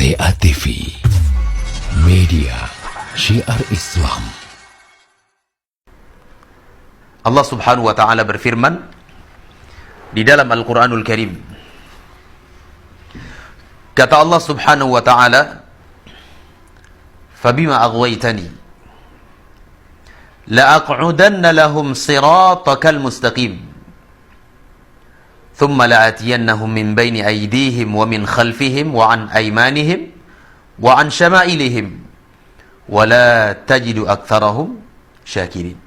TA TV, media syiar Islam. Allah Subhanahu wa ta'ala berfirman di dalam Al-Quranul Karim. Kata Allah Subhanahu wa ta'ala, "Fabima aghwaytani la'aq'udanna lahum siratakal mustaqim thumma la'atiyannahum min bayni aydihim wa min khalfihim wa an aymanihim wa an syama'ilihim wa la tajidu aktsarahum syakirin."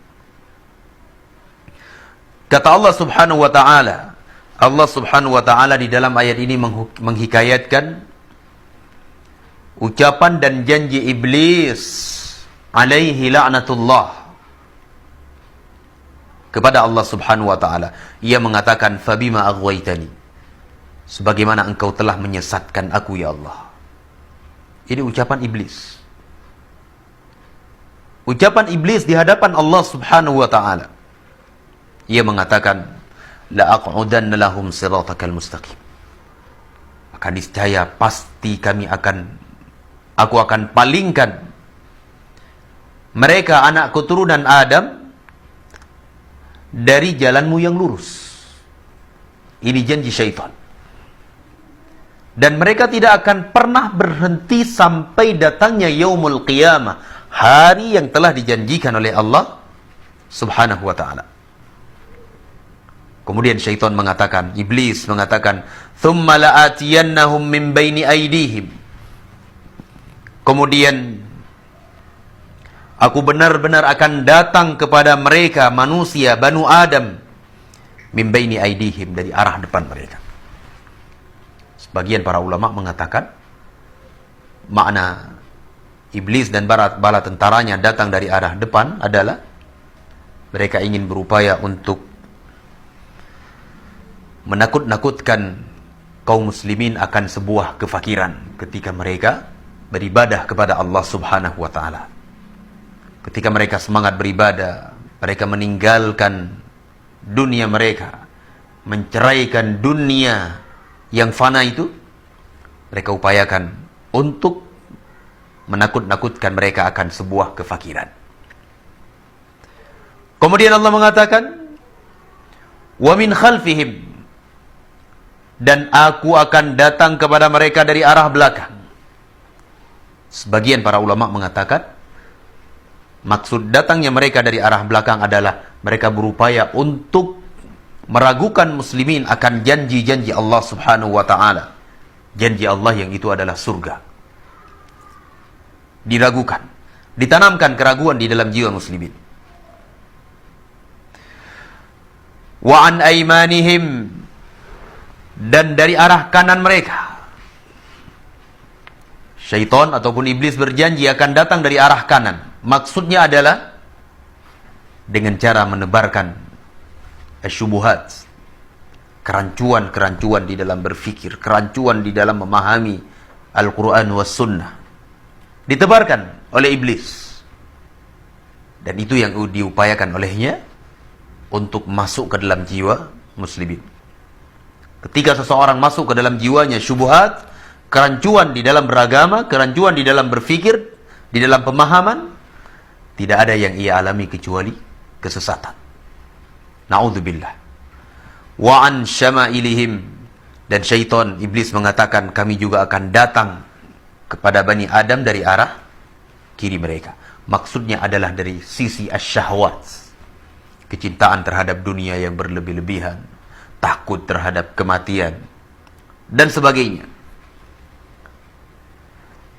Kata Allah Subhanahu wa ta'ala, Allah Subhanahu wa ta'ala di dalam ayat ini menghikayatkan ucapan dan janji iblis alaihi la'natullah kepada Allah Subhanahu wa ta'ala. Ia mengatakan, "Fabima aghwaytani," sebagaimana engkau telah menyesatkan aku ya Allah. Ini ucapan iblis. Ucapan iblis di hadapan Allah Subhanahu wa ta'ala. Ia mengatakan, "La'aq'udanna lahum siratakal mustaqim." Maka niscaya pasti aku akan palingkan mereka anak keturunan Adam dari jalanmu yang lurus. Ini janji syaitan. Dan mereka tidak akan pernah berhenti sampai datangnya yaumul qiyamah, hari yang telah dijanjikan oleh Allah Subhanahu wa ta'ala. Kemudian syaitan mengatakan, iblis mengatakan, "Thumma la'atiyannahum min baini aydihim." Kemudian aku benar-benar akan datang kepada mereka, manusia, Banu Adam, min baini aydihim, dari arah depan mereka. Sebagian para ulama mengatakan, makna iblis dan bala tentaranya datang dari arah depan adalah mereka ingin berupaya untuk menakut-nakutkan kaum muslimin akan sebuah kefakiran ketika mereka beribadah kepada Allah Subhanahu wa ta'ala. Ketika mereka semangat beribadah, mereka meninggalkan dunia mereka, menceraikan dunia yang fana itu, mereka upayakan untuk menakut-nakutkan mereka akan sebuah kefakiran. Kemudian Allah mengatakan, "Wa min khalfihim," dan aku akan datang kepada mereka dari arah belakang. Sebagian para ulama mengatakan, maksud datangnya mereka dari arah belakang adalah mereka berupaya untuk meragukan muslimin akan janji-janji Allah Subhanahu wa ta'ala. Janji Allah yang itu adalah surga. Diragukan, ditanamkan keraguan di dalam jiwa muslimin. Wa an aymanihim, dan dari arah kanan mereka. Syaitan ataupun iblis berjanji akan datang dari arah kanan. Maksudnya adalah dengan cara menebarkan asyubuhat, kerancuan-kerancuan di dalam berfikir, kerancuan di dalam memahami Al-Quran was Sunnah, ditebarkan oleh iblis. Dan itu yang diupayakan olehnya untuk masuk ke dalam jiwa muslimin. Ketika seseorang masuk ke dalam jiwanya syubhat, kerancuan di dalam beragama, kerancuan di dalam berfikir, di dalam pemahaman, tidak ada yang ia alami kecuali kesesatan. Na'udzubillah. Wa an syama'ilihim, dan syaitan, iblis mengatakan, kami juga akan datang kepada Bani Adam dari arah kiri mereka. Maksudnya adalah dari sisi asyahwat, kecintaan terhadap dunia yang berlebih-lebihan, takut terhadap kematian, dan sebagainya.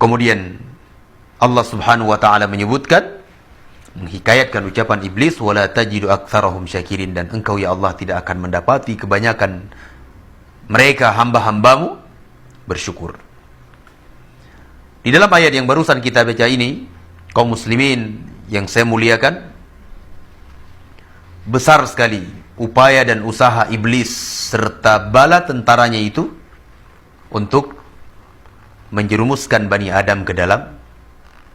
Kemudian Allah Subhanahu wa ta'ala menyebutkan, menghikayatkan ucapan iblis, "Wala tajidu aktsarahum syakirin," dan engkau ya Allah tidak akan mendapati kebanyakan mereka hamba-hambamu bersyukur. Di dalam ayat yang barusan kita baca ini, kaum muslimin yang saya muliakan, besar sekali upaya dan usaha iblis serta bala tentaranya itu untuk menjerumuskan Bani Adam ke dalam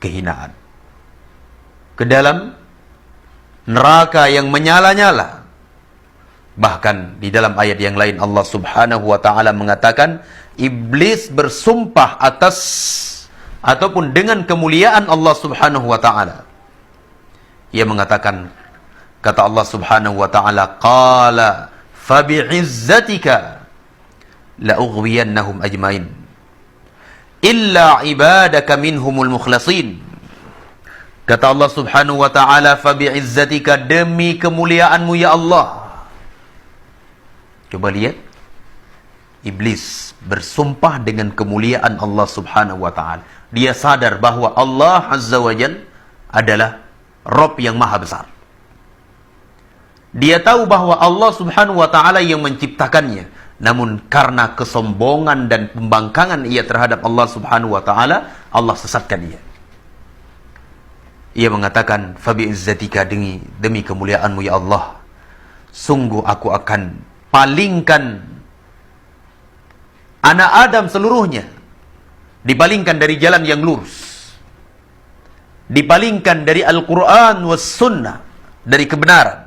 kehinaan, ke dalam neraka yang menyala-nyala. Bahkan di dalam ayat yang lain Allah Subhanahu wa ta'ala mengatakan, Iblis bersumpah atas ataupun dengan kemuliaan Allah Subhanahu wa taala. Ia mengatakan, kata Allah Subhanahu wa taala, qala fa bi'izzatika la ughwiyannahum ajmain illa ibadaka minhumul mukhlasin. Kata Allah Subhanahu wa taala, fa bi'izzatika, demi kemuliaanmu ya Allah. Coba lihat, iblis bersumpah dengan kemuliaan Allah Subhanahu wa taala. Dia sadar bahwa Allah Azza wa Jalla adalah Rabb yang maha besar. Dia tahu bahwa Allah Subhanahu wa taala yang menciptakannya. Namun karena kesombongan dan pembangkangan ia terhadap Allah Subhanahu wa taala, Allah sesatkan ia. Ia mengatakan, fa bi'izzatika, demi kemuliaanmu ya Allah, sungguh aku akan palingkan anak Adam seluruhnya, dipalingkan dari jalan yang lurus, dipalingkan dari Al-Quran was sunnah, dari kebenaran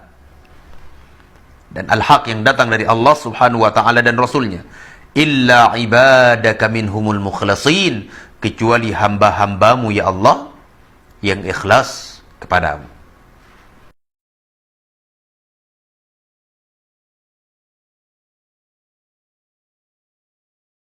dan al-haq yang datang dari Allah Subhanahu wa ta'ala dan Rasulnya. Illa ibadaka minhumul mukhlasin, kecuali hamba-hambamu ya Allah yang ikhlas kepadamu.